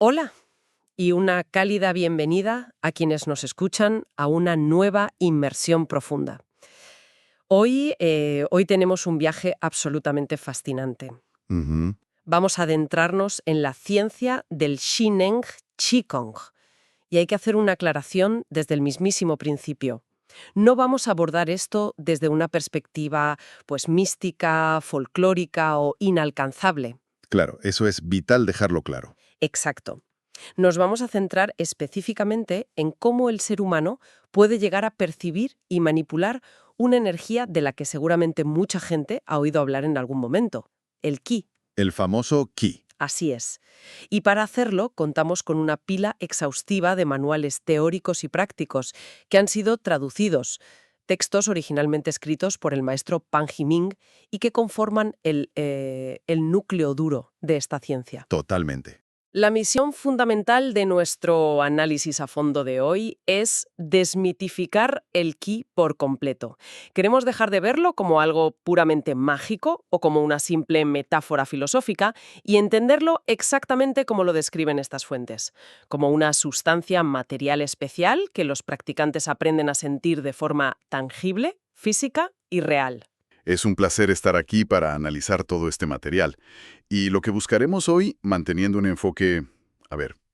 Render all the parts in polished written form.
Hola y una cálida bienvenida a quienes nos escuchan a una nueva inmersión profunda. Hoy tenemos un viaje absolutamente fascinante. Ujú. Vamos a adentrarnos en la ciencia del Xineng Qigong. Y hay que hacer una aclaración desde el mismísimo principio. No vamos a abordar esto desde una perspectiva, pues, mística, folclórica o inalcanzable. Claro, eso es vital dejarlo claro. Exacto. Nos vamos a centrar específicamente en cómo el ser humano puede llegar a percibir y manipular una energía de la que seguramente mucha gente ha oído hablar en algún momento, el Qi. El famoso Qi. Así es. Y para hacerlo contamos con una pila exhaustiva de manuales teóricos y prácticos que han sido traducidos, textos originalmente escritos por el maestro Pan Jiming y que conforman el núcleo duro de esta ciencia. Totalmente. La misión fundamental de nuestro análisis a fondo de hoy es desmitificar el Qi por completo. Queremos dejar de verlo como algo puramente mágico o como una simple metáfora filosófica y entenderlo exactamente como lo describen estas fuentes, como una sustancia material especial que los practicantes aprenden a sentir de forma tangible, física y real. Es un placer estar aquí para analizar todo este material. Y lo que buscaremos hoy, manteniendo un enfoque,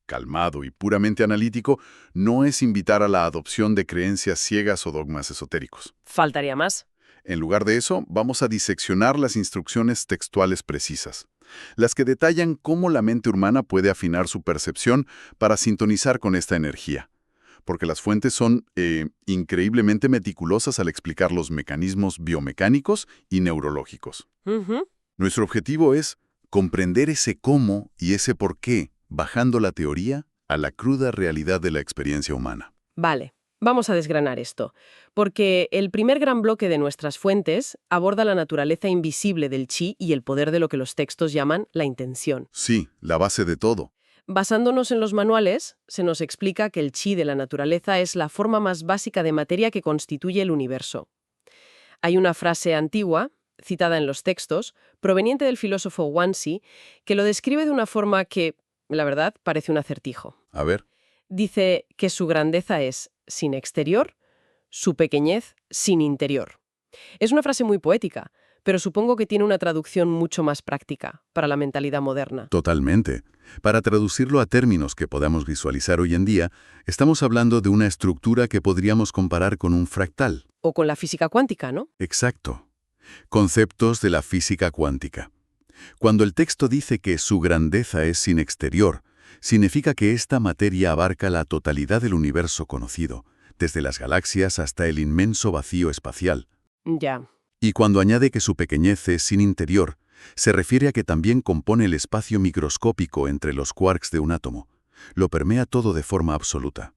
calmado y puramente analítico, no es invitar a la adopción de creencias ciegas o dogmas esotéricos. ¿Faltaría más? En lugar de eso, vamos a diseccionar las instrucciones textuales precisas, las que detallan cómo la mente humana puede afinar su percepción para sintonizar con esta energía. Porque las fuentes son increíblemente meticulosas al explicar los mecanismos biomecánicos y neurológicos. Ujú. Nuestro objetivo es comprender ese cómo y ese por qué, bajando la teoría a la cruda realidad de la experiencia humana. Vale, vamos a desgranar esto, porque el primer gran bloque de nuestras fuentes aborda la naturaleza invisible del chi y el poder de lo que los textos llaman la intención. Sí, la base de todo. Basándonos en los manuales, se nos explica que el chi de la naturaleza es la forma más básica de materia que constituye el universo. Hay una frase antigua, citada en los textos, proveniente del filósofo Wanzi, que lo describe de una forma que, la verdad, parece un acertijo. A ver, Dice que su grandeza es sin exterior, su pequeñez sin interior. Es una frase muy poética, pero supongo que tiene una traducción mucho más práctica para la mentalidad moderna. totalmente. Para traducirlo a términos que podamos visualizar hoy en día, estamos hablando de una estructura que podríamos comparar con un fractal. O con la física cuántica, ¿no? Exacto. Conceptos de la física cuántica. Cuando el texto dice que su grandeza es sin exterior, significa que esta materia abarca la totalidad del universo conocido, desde las galaxias hasta el inmenso vacío espacial. Ya. Y cuando añade que su pequeñez es sin interior, se refiere a que también compone el espacio microscópico entre los quarks de un átomo. Lo permea todo de forma absoluta.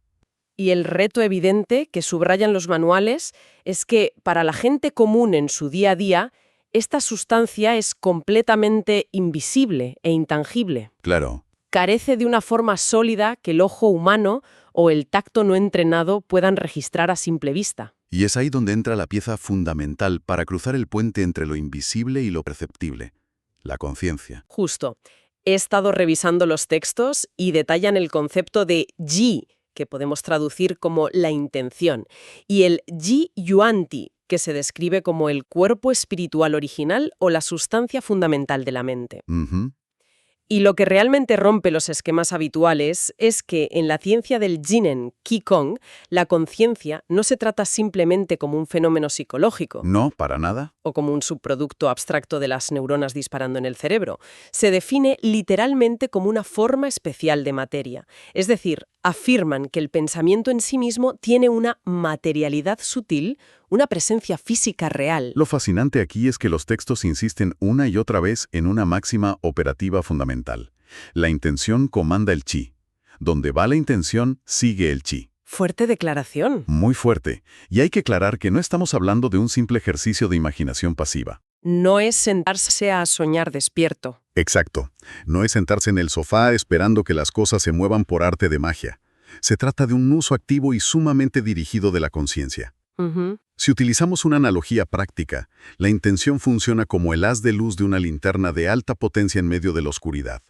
Y el reto evidente que subrayan los manuales es que para la gente común en su día a día, esta sustancia es completamente invisible e intangible. Claro. Carece de una forma sólida que el ojo humano o el tacto no entrenado puedan registrar a simple vista. Y es ahí donde entra la pieza fundamental para cruzar el puente entre lo invisible y lo perceptible, la conciencia. Justo. He estado revisando los textos y detallan el concepto de ji, que podemos traducir como la intención, y el ji yuanti, que se describe como el cuerpo espiritual original o la sustancia fundamental de la mente. Ujú. Y lo que realmente rompe los esquemas habituales es que en la ciencia del Jinen Qigong, la conciencia no se trata simplemente como un fenómeno psicológico No, para nada. o como un subproducto abstracto de las neuronas disparando en el cerebro. Se define literalmente como una forma especial de materia. Es decir, afirman que el pensamiento en sí mismo tiene una materialidad sutil, una presencia física real. Lo fascinante aquí es que los textos insisten una y otra vez en una máxima operativa fundamental. La intención comanda el chi. Donde va la intención, sigue el chi. Fuerte declaración. Muy fuerte. Y hay que aclarar que no estamos hablando de un simple ejercicio de imaginación pasiva. No es sentarse a soñar despierto. Exacto. No es sentarse en el sofá esperando que las cosas se muevan por arte de magia. Se trata de un uso activo y sumamente dirigido de la conciencia. Ujú. Si utilizamos una analogía práctica, la intención funciona como el haz de luz de una linterna de alta potencia en medio de la oscuridad.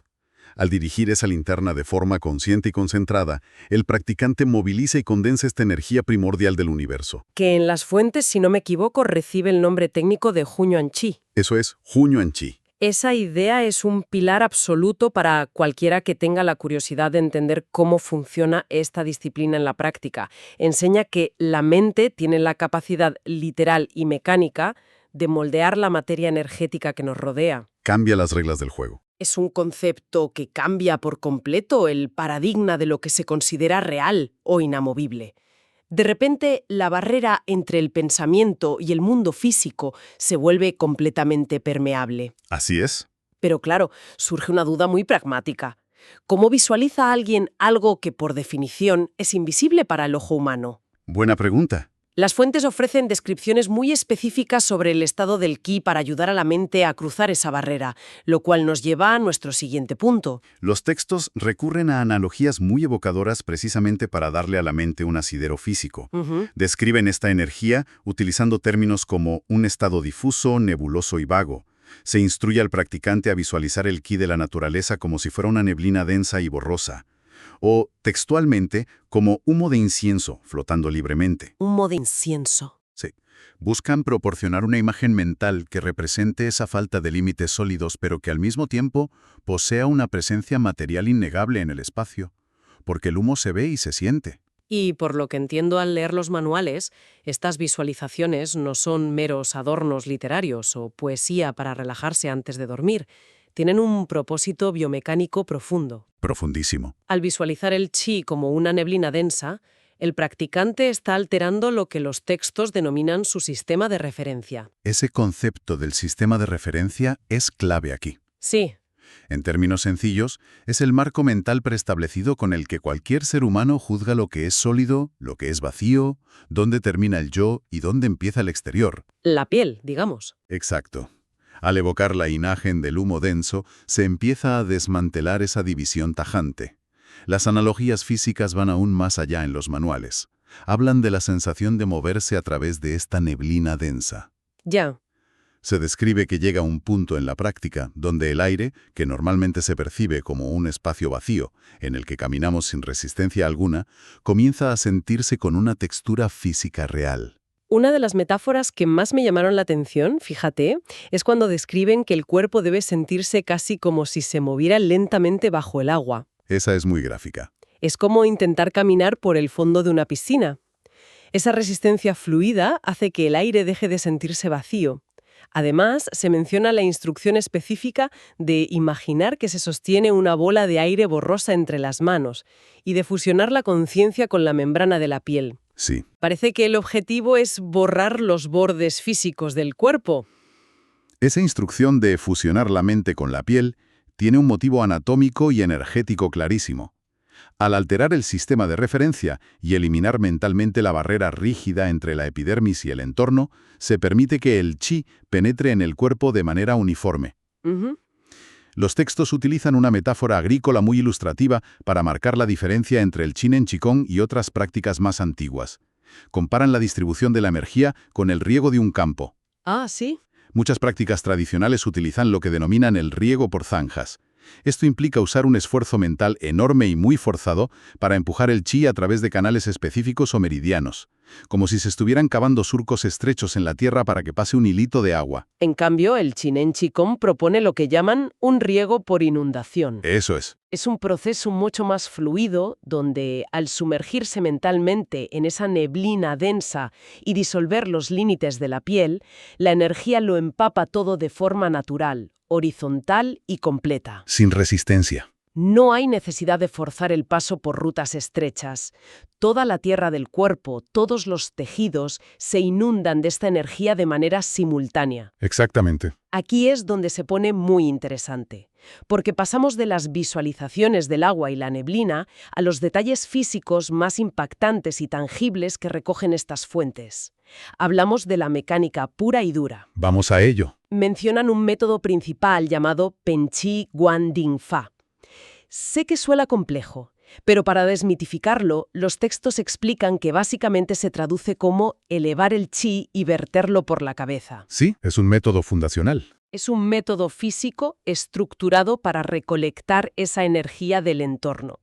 Al dirigir esa linterna de forma consciente y concentrada, el practicante moviliza y condensa esta energía primordial del universo. Que en las fuentes, si no me equivoco, recibe el nombre técnico de Hunyuan Chi. Eso es Hunyuan Chi. Esa idea es un pilar absoluto para cualquiera que tenga la curiosidad de entender cómo funciona esta disciplina en la práctica. Enseña que la mente tiene la capacidad literal y mecánica de moldear la materia energética que nos rodea. Cambia las reglas del juego. Es un concepto que cambia por completo el paradigma de lo que se considera real o inamovible. De repente, la barrera entre el pensamiento y el mundo físico se vuelve completamente permeable. Así es. Pero claro, surge una duda muy pragmática. ¿Cómo visualiza alguien algo que, por definición, es invisible para el ojo humano? Buena pregunta. Las fuentes ofrecen descripciones muy específicas sobre el estado del ki para ayudar a la mente a cruzar esa barrera, lo cual nos lleva a nuestro siguiente punto. Los textos recurren a analogías muy evocadoras precisamente para darle a la mente un asidero físico. Describen esta energía utilizando términos como un estado difuso, nebuloso y vago. Se instruye al practicante a visualizar el ki de la naturaleza como si fuera una neblina densa y borrosa. O, textualmente, como humo de incienso flotando libremente. Humo de incienso. Sí. Buscan proporcionar una imagen mental que represente esa falta de límites sólidos, pero que al mismo tiempo posea una presencia material innegable en el espacio, porque el humo se ve y se siente. Y por lo que entiendo al leer los manuales, estas visualizaciones no son meros adornos literarios o poesía para relajarse antes de dormir. Tienen un propósito biomecánico profundo. Profundísimo. Al visualizar el chi como una neblina densa, el practicante está alterando lo que los textos denominan su sistema de referencia. Ese concepto del sistema de referencia es clave aquí. Sí. En términos sencillos, es el marco mental preestablecido con el que cualquier ser humano juzga lo que es sólido, lo que es vacío, dónde termina el yo y dónde empieza el exterior. La piel, digamos. Exacto. Al evocar la imagen del humo denso, se empieza a desmantelar esa división tajante. Las analogías físicas van aún más allá en los manuales. Hablan de la sensación de moverse a través de esta neblina densa. Ya. Se describe que llega un punto en la práctica donde el aire, que normalmente se percibe como un espacio vacío, en el que caminamos sin resistencia alguna, comienza a sentirse con una textura física real. Una de las metáforas que más me llamaron la atención, fíjate, es cuando describen que el cuerpo debe sentirse casi como si se moviera lentamente bajo el agua. Esa es muy gráfica. Es como intentar caminar por el fondo de una piscina. Esa resistencia fluida hace que el aire deje de sentirse vacío. Además, se menciona la instrucción específica de imaginar que se sostiene una bola de aire borrosa entre las manos y de fusionar la conciencia con la membrana de la piel. Sí. Parece que el objetivo es borrar los bordes físicos del cuerpo. Esa instrucción de fusionar la mente con la piel tiene un motivo anatómico y energético clarísimo. Al alterar el sistema de referencia y eliminar mentalmente la barrera rígida entre la epidermis y el entorno, se permite que el chi penetre en el cuerpo de manera uniforme. Los textos utilizan una metáfora agrícola muy ilustrativa para marcar la diferencia entre el Chinen Chikong y otras prácticas más antiguas. Comparan la distribución de la energía con el riego de un campo. Ah, ¿sí? Muchas prácticas tradicionales utilizan lo que denominan el riego por zanjas. Esto implica usar un esfuerzo mental enorme y muy forzado para empujar el chi a través de canales específicos o meridianos, como si se estuvieran cavando surcos estrechos en la tierra para que pase un hilito de agua. En cambio, el Chinen Chikong propone lo que llaman un riego por inundación. Eso es. Es un proceso mucho más fluido donde, al sumergirse mentalmente en esa neblina densa y disolver los límites de la piel, la energía lo empapa todo de forma natural, horizontal y completa. Sin resistencia. No hay necesidad de forzar el paso por rutas estrechas. Toda la tierra del cuerpo, todos los tejidos, se inundan de esta energía de manera simultánea. Exactamente. Aquí es donde se pone muy interesante, porque pasamos de las visualizaciones del agua y la neblina a los detalles físicos más impactantes y tangibles que recogen estas fuentes. Hablamos de la mecánica pura y dura. Vamos a ello. Mencionan un método principal llamado Penchi Guanding Fa. Sé que suena complejo, pero para desmitificarlo, los textos explican que básicamente se traduce como elevar el chi y verterlo por la cabeza. Sí, es un método fundacional. Es un método físico estructurado para recolectar esa energía del entorno.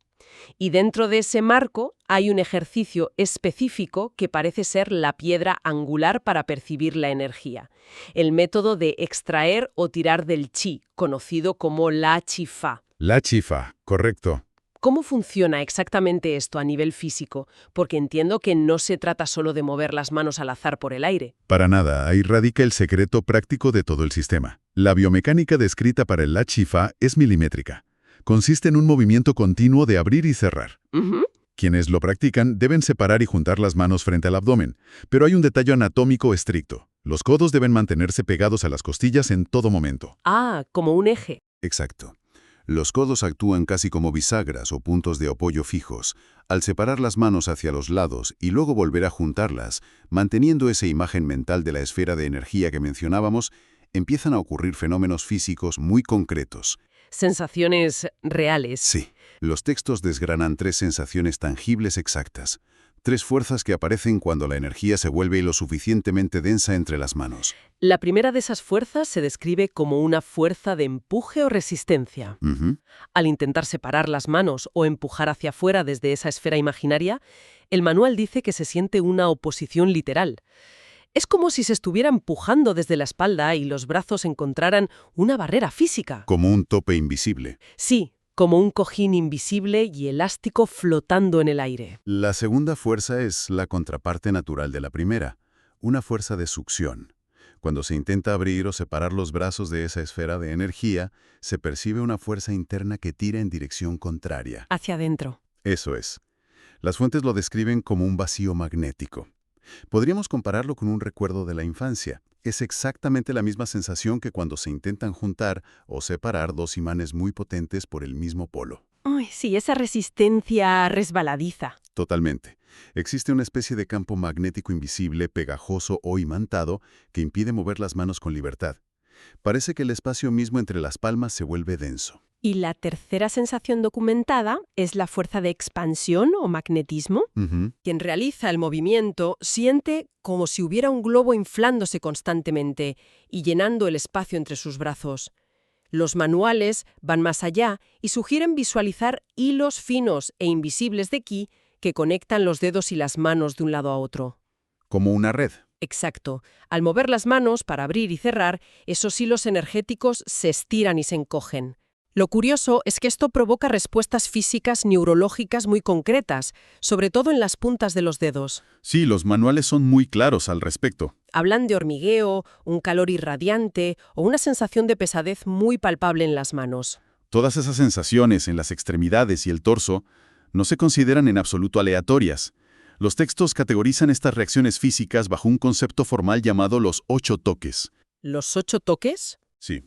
Y dentro de ese marco hay un ejercicio específico que parece ser la piedra angular para percibir la energía. El método de extraer o tirar del chi, conocido como la chi fa. La chifa, correcto. ¿Cómo funciona exactamente esto a nivel físico? Porque entiendo que no se trata solo de mover las manos al azar por el aire. Para nada, ahí radica el secreto práctico de todo el sistema. La biomecánica descrita para el La Chifa es milimétrica. Consiste en un movimiento continuo de abrir y cerrar. Ujú. Quienes lo practican deben separar y juntar las manos frente al abdomen, pero hay un detalle anatómico estricto. Los codos deben mantenerse pegados a las costillas en todo momento. Ah, como un eje. Exacto. Los codos actúan casi como bisagras o puntos de apoyo fijos. Al separar las manos hacia los lados y luego volver a juntarlas, manteniendo esa imagen mental de la esfera de energía que mencionábamos, empiezan a ocurrir fenómenos físicos muy concretos. Sensaciones reales. Sí, los textos desgranan 3 sensaciones tangibles exactas. 3 fuerzas que aparecen cuando la energía se vuelve lo suficientemente densa entre las manos. La primera de esas fuerzas se describe como una fuerza de empuje o resistencia. Ujú. Al intentar separar las manos o empujar hacia afuera desde esa esfera imaginaria, el manual dice que se siente una oposición literal. Es como si se estuviera empujando desde la espalda y los brazos encontraran una barrera física. Como un tope invisible. Sí, como un cojín invisible y elástico flotando en el aire. La segunda fuerza es la contraparte natural de la primera, una fuerza de succión. Cuando se intenta abrir o separar los brazos de esa esfera de energía, se percibe una fuerza interna que tira en dirección contraria. Hacia adentro. Eso es. Las fuentes lo describen como un vacío magnético. Podríamos compararlo con un recuerdo de la infancia. Es exactamente la misma sensación que cuando se intentan juntar o separar 2 imanes muy potentes por el mismo polo. Uy, sí, esa resistencia resbaladiza. Totalmente. Existe una especie de campo magnético invisible, pegajoso o imantado que impide mover las manos con libertad. Parece que el espacio mismo entre las palmas se vuelve denso. Y la tercera sensación documentada es la fuerza de expansión o magnetismo. Ujú. Quien realiza el movimiento siente como si hubiera un globo inflándose constantemente y llenando el espacio entre sus brazos. Los manuales van más allá y sugieren visualizar hilos finos e invisibles de ki que conectan los dedos y las manos de un lado a otro. Como una red. Exacto. Al mover las manos para abrir y cerrar, esos hilos energéticos se estiran y se encogen. Lo curioso es que esto provoca respuestas físicas neurológicas muy concretas, sobre todo en las puntas de los dedos. Sí, los manuales son muy claros al respecto. Hablan de hormigueo, un calor irradiante o una sensación de pesadez muy palpable en las manos. Todas esas sensaciones en las extremidades y el torso no se consideran en absoluto aleatorias. Los textos categorizan estas reacciones físicas bajo un concepto formal llamado los 8 toques. ¿Los 8 toques? Sí.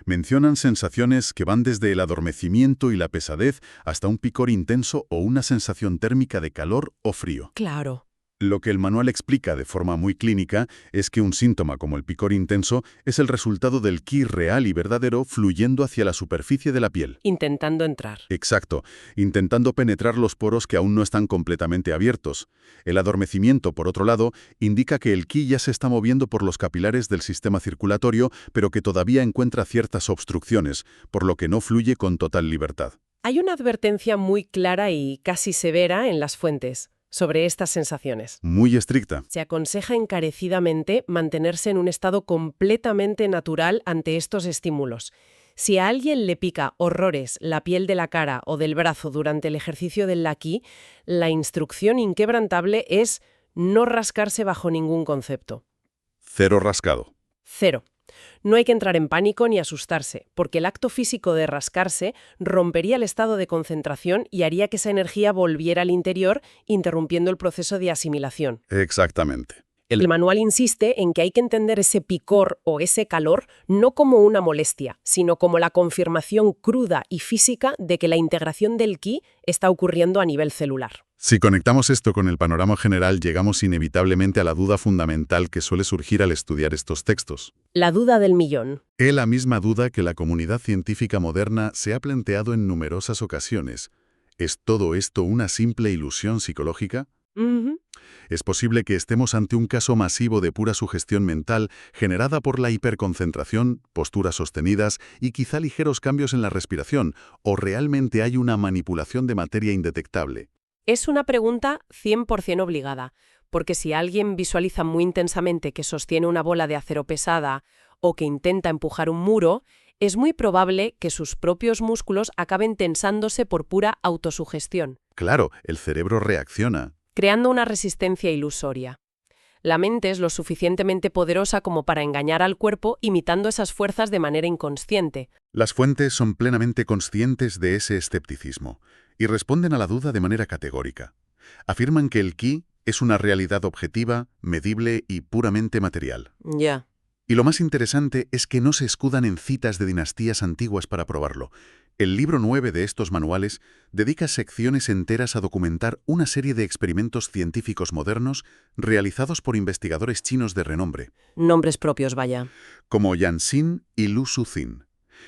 Mencionan sensaciones que van desde el adormecimiento y la pesadez hasta un picor intenso o una sensación térmica de calor o frío. Claro. Lo que el manual explica de forma muy clínica es que un síntoma como el picor intenso es el resultado del ki real y verdadero fluyendo hacia la superficie de la piel. Intentando entrar. Exacto, intentando penetrar los poros que aún no están completamente abiertos. El adormecimiento, por otro lado, indica que el ki ya se está moviendo por los capilares del sistema circulatorio, pero que todavía encuentra ciertas obstrucciones, por lo que no fluye con total libertad. Hay una advertencia muy clara y casi severa en las fuentes sobre estas sensaciones. Muy estricta. Se aconseja encarecidamente mantenerse en un estado completamente natural ante estos estímulos. Si a alguien le pica horrores la piel de la cara o del brazo durante el ejercicio del Laki, la instrucción inquebrantable es no rascarse bajo ningún concepto. Cero rascado. Cero. No hay que entrar en pánico ni asustarse, porque el acto físico de rascarse rompería el estado de concentración y haría que esa energía volviera al interior, interrumpiendo el proceso de asimilación. Exactamente. El manual insiste en que hay que entender ese picor o ese calor no como una molestia, sino como la confirmación cruda y física de que la integración del ki está ocurriendo a nivel celular. Si conectamos esto con el panorama general, llegamos inevitablemente a la duda fundamental que suele surgir al estudiar estos textos. La duda del millón. Es la misma duda que la comunidad científica moderna se ha planteado en numerosas ocasiones. ¿Es todo esto una simple ilusión psicológica? Ujú. Es posible que estemos ante un caso masivo de pura sugestión mental generada por la hiperconcentración, posturas sostenidas y quizá ligeros cambios en la respiración, o realmente hay una manipulación de materia indetectable. Es una pregunta 100% obligada, porque si alguien visualiza muy intensamente que sostiene una bola de acero pesada o que intenta empujar un muro, es muy probable que sus propios músculos acaben tensándose por pura autosugestión, Claro, el cerebro reacciona. creando una resistencia ilusoria. La mente es lo suficientemente poderosa como para engañar al cuerpo imitando esas fuerzas de manera inconsciente. Las fuentes son plenamente conscientes de ese escepticismo y responden a la duda de manera categórica. Afirman que el ki es una realidad objetiva, medible y puramente material. Ya. Y lo más interesante es que no se escudan en citas de dinastías antiguas para probarlo. El libro 9 de estos manuales dedica secciones enteras a documentar una serie de experimentos científicos modernos realizados por investigadores chinos de renombre, Nombres propios, vaya. como Yan Xin y Lu Suzin.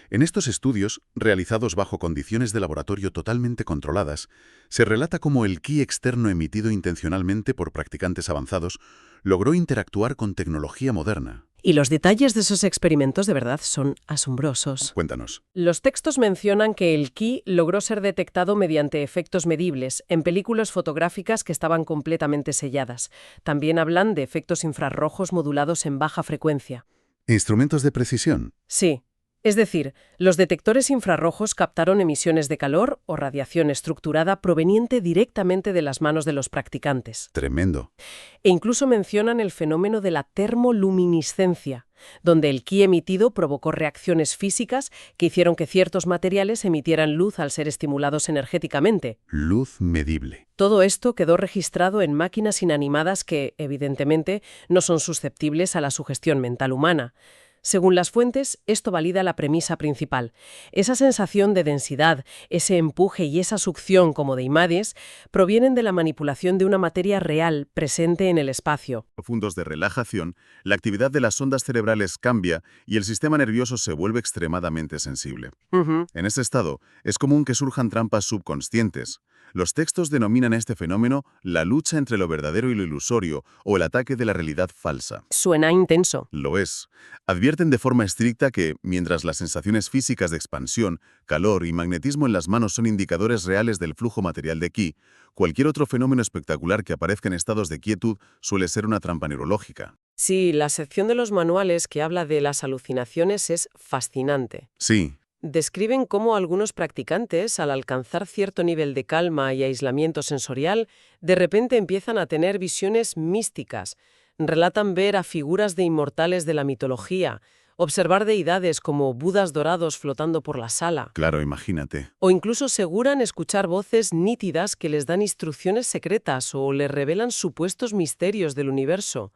En estos estudios, realizados bajo condiciones de laboratorio totalmente controladas, se relata cómo el ki externo emitido intencionalmente por practicantes avanzados logró interactuar con tecnología moderna. Y los detalles de esos experimentos de verdad son asombrosos. Cuéntanos. Los textos mencionan que el ki logró ser detectado mediante efectos medibles en películas fotográficas que estaban completamente selladas. También hablan de efectos infrarrojos modulados en baja frecuencia. ¿Instrumentos de precisión? Sí. Es decir, los detectores infrarrojos captaron emisiones de calor o radiación estructurada proveniente directamente de las manos de los practicantes. Tremendo. E incluso mencionan el fenómeno de la termoluminiscencia, donde el ki emitido provocó reacciones físicas que hicieron que ciertos materiales emitieran luz al ser estimulados energéticamente. Luz medible. Todo esto quedó registrado en máquinas inanimadas que, evidentemente, no son susceptibles a la sugestión mental humana. Según las fuentes, esto valida la premisa principal. Esa sensación de densidad, ese empuje y esa succión como de imanes provienen de la manipulación de una materia real presente en el espacio. Profundos de relajación, la actividad de las ondas cerebrales cambia y el sistema nervioso se vuelve extremadamente sensible. En este estado, es común que surjan trampas subconscientes. Los textos denominan este fenómeno la lucha entre lo verdadero y lo ilusorio o el ataque de la realidad falsa. Suena intenso. Lo es. Advierten de forma estricta que, mientras las sensaciones físicas de expansión, calor y magnetismo en las manos son indicadores reales del flujo material de ki, cualquier otro fenómeno espectacular que aparezca en estados de quietud suele ser una trampa neurológica. Sí, la sección de los manuales que habla de las alucinaciones es fascinante. Sí, Describen cómo algunos practicantes, al alcanzar cierto nivel de calma y aislamiento sensorial, de repente empiezan a tener visiones místicas. Relatan ver a figuras de inmortales de la mitología, observar deidades como budas dorados flotando por la sala, claro, imagínate. o incluso aseguran escuchar voces nítidas que les dan instrucciones secretas o les revelan supuestos misterios del universo.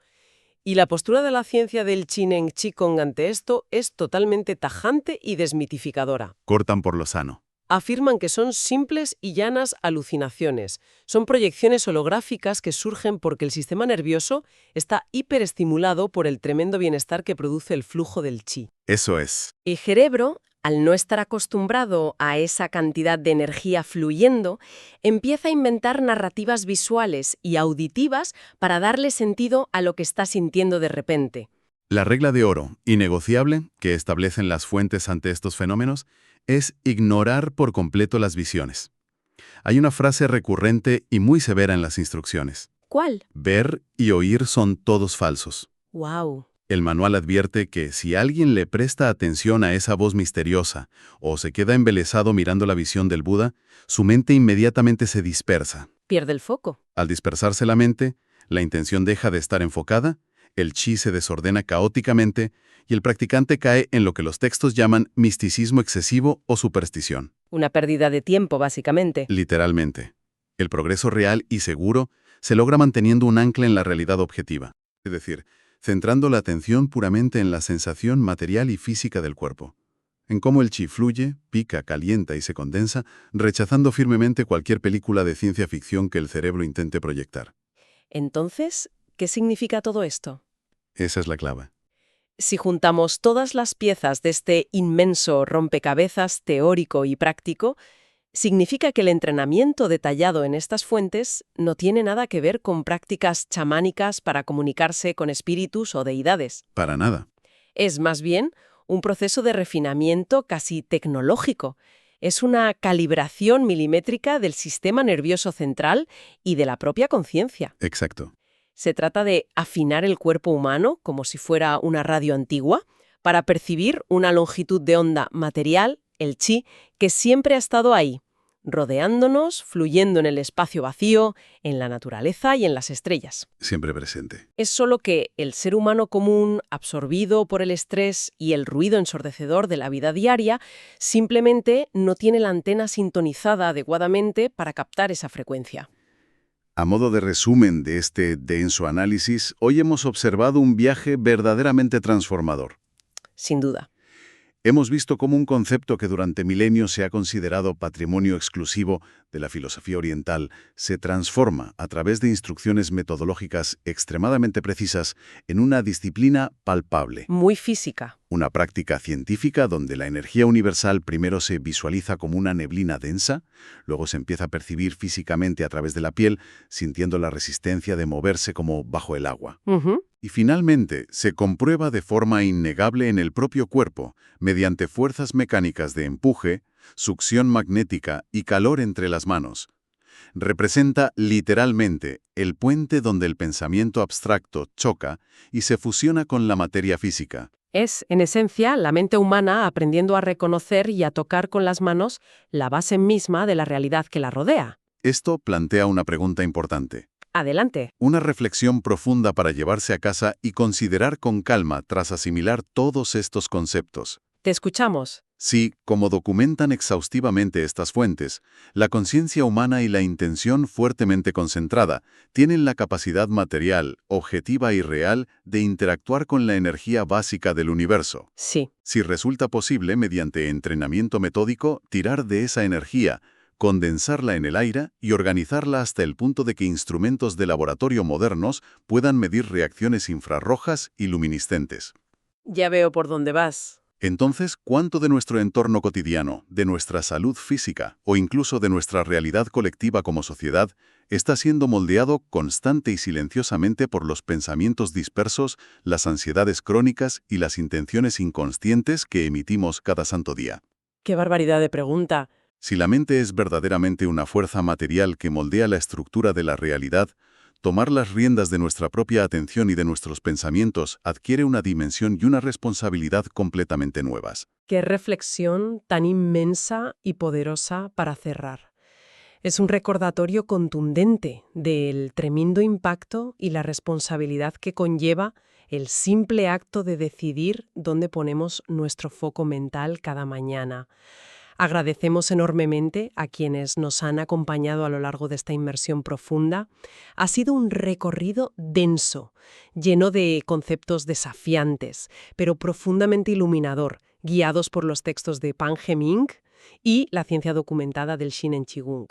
Y la postura de la ciencia del Chinen Chikong ante esto es totalmente tajante y desmitificadora. Cortan por lo sano. Afirman que son simples y llanas alucinaciones. Son proyecciones holográficas que surgen porque el sistema nervioso está hiperestimulado por el tremendo bienestar que produce el flujo del chi. Eso es. El cerebro, al no estar acostumbrado a esa cantidad de energía fluyendo, empieza a inventar narrativas visuales y auditivas para darle sentido a lo que está sintiendo de repente. La regla de oro, innegociable, que establecen las fuentes ante estos fenómenos, es ignorar por completo las visiones. Hay una frase recurrente y muy severa en las instrucciones. ¿Cuál? Ver y oír son todos falsos. ¡Wow! El manual advierte que si alguien le presta atención a esa voz misteriosa o se queda embelesado mirando la visión del Buda, su mente inmediatamente se dispersa. Pierde el foco. Al dispersarse la mente, la intención deja de estar enfocada, el chi se desordena caóticamente y el practicante cae en lo que los textos llaman misticismo excesivo o superstición. Una pérdida de tiempo, básicamente. Literalmente. El progreso real y seguro se logra manteniendo un ancla en la realidad objetiva, es decir, centrando la atención puramente en la sensación material y física del cuerpo, en cómo el chi fluye, pica, calienta y se condensa, rechazando firmemente cualquier película de ciencia ficción que el cerebro intente proyectar. Entonces, ¿qué significa todo esto? Esa es la clave. Si juntamos todas las piezas de este inmenso rompecabezas teórico y práctico, Significa que el entrenamiento detallado en estas fuentes no tiene nada que ver con prácticas chamánicas para comunicarse con espíritus o deidades. Para nada. Es más bien un proceso de refinamiento casi tecnológico. Es una calibración milimétrica del sistema nervioso central y de la propia conciencia. Exacto. Se trata de afinar el cuerpo humano, como si fuera una radio antigua, para percibir una longitud de onda material, el chi, que siempre ha estado ahí, rodeándonos, fluyendo en el espacio vacío, en la naturaleza y en las estrellas. Siempre presente. Es solo que el ser humano común, absorbido por el estrés y el ruido ensordecedor de la vida diaria, simplemente no tiene la antena sintonizada adecuadamente para captar esa frecuencia. A modo de resumen de este denso análisis, hoy hemos observado un viaje verdaderamente transformador. Sin duda. Hemos visto cómo un concepto que durante milenios se ha considerado patrimonio exclusivo de la filosofía oriental se transforma a través de instrucciones metodológicas extremadamente precisas en una disciplina palpable. Muy física. Una práctica científica donde la energía universal primero se visualiza como una neblina densa, luego se empieza a percibir físicamente a través de la piel, sintiendo la resistencia de moverse como bajo el agua. Y finalmente, se comprueba de forma innegable en el propio cuerpo, mediante fuerzas mecánicas de empuje, succión magnética y calor entre las manos. Representa literalmente el puente donde el pensamiento abstracto choca y se fusiona con la materia física. Es, en esencia, la mente humana aprendiendo a reconocer y a tocar con las manos la base misma de la realidad que la rodea. Esto plantea una pregunta importante. Adelante. Una reflexión profunda para llevarse a casa y considerar con calma tras asimilar todos estos conceptos. Te escuchamos. Si, como documentan exhaustivamente estas fuentes, la conciencia humana y la intención fuertemente concentrada tienen la capacidad material, objetiva y real de interactuar con la energía básica del universo. Sí. Si resulta posible, mediante entrenamiento metódico, tirar de esa energía, condensarla en el aire y organizarla hasta el punto de que instrumentos de laboratorio modernos puedan medir reacciones infrarrojas y luminiscentes. Ya veo por dónde vas. Entonces, ¿cuánto de nuestro entorno cotidiano, de nuestra salud física o incluso de nuestra realidad colectiva como sociedad está siendo moldeado constante y silenciosamente por los pensamientos dispersos, las ansiedades crónicas y las intenciones inconscientes que emitimos cada santo día? ¡Qué barbaridad de pregunta! Si la mente es verdaderamente una fuerza material que moldea la estructura de la realidad, tomar las riendas de nuestra propia atención y de nuestros pensamientos adquiere una dimensión y una responsabilidad completamente nuevas. ¡Qué reflexión tan inmensa y poderosa para cerrar! Es un recordatorio contundente del tremendo impacto y la responsabilidad que conlleva el simple acto de decidir dónde ponemos nuestro foco mental cada mañana. Agradecemos enormemente a quienes nos han acompañado a lo largo de esta inmersión profunda. Ha sido un recorrido denso, lleno de conceptos desafiantes, pero profundamente iluminador, guiados por los textos de Pan Ge-ming y la ciencia documentada del Shineng Qigong.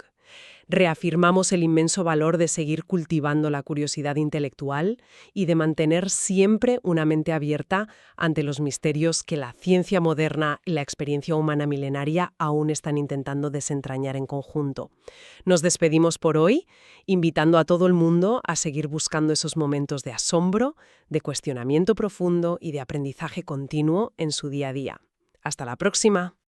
Reafirmamos el inmenso valor de seguir cultivando la curiosidad intelectual y de mantener siempre una mente abierta ante los misterios que la ciencia moderna y la experiencia humana milenaria aún están intentando desentrañar en conjunto. Nos despedimos por hoy, invitando a todo el mundo a seguir buscando esos momentos de asombro, de cuestionamiento profundo y de aprendizaje continuo en su día a día. Hasta la próxima.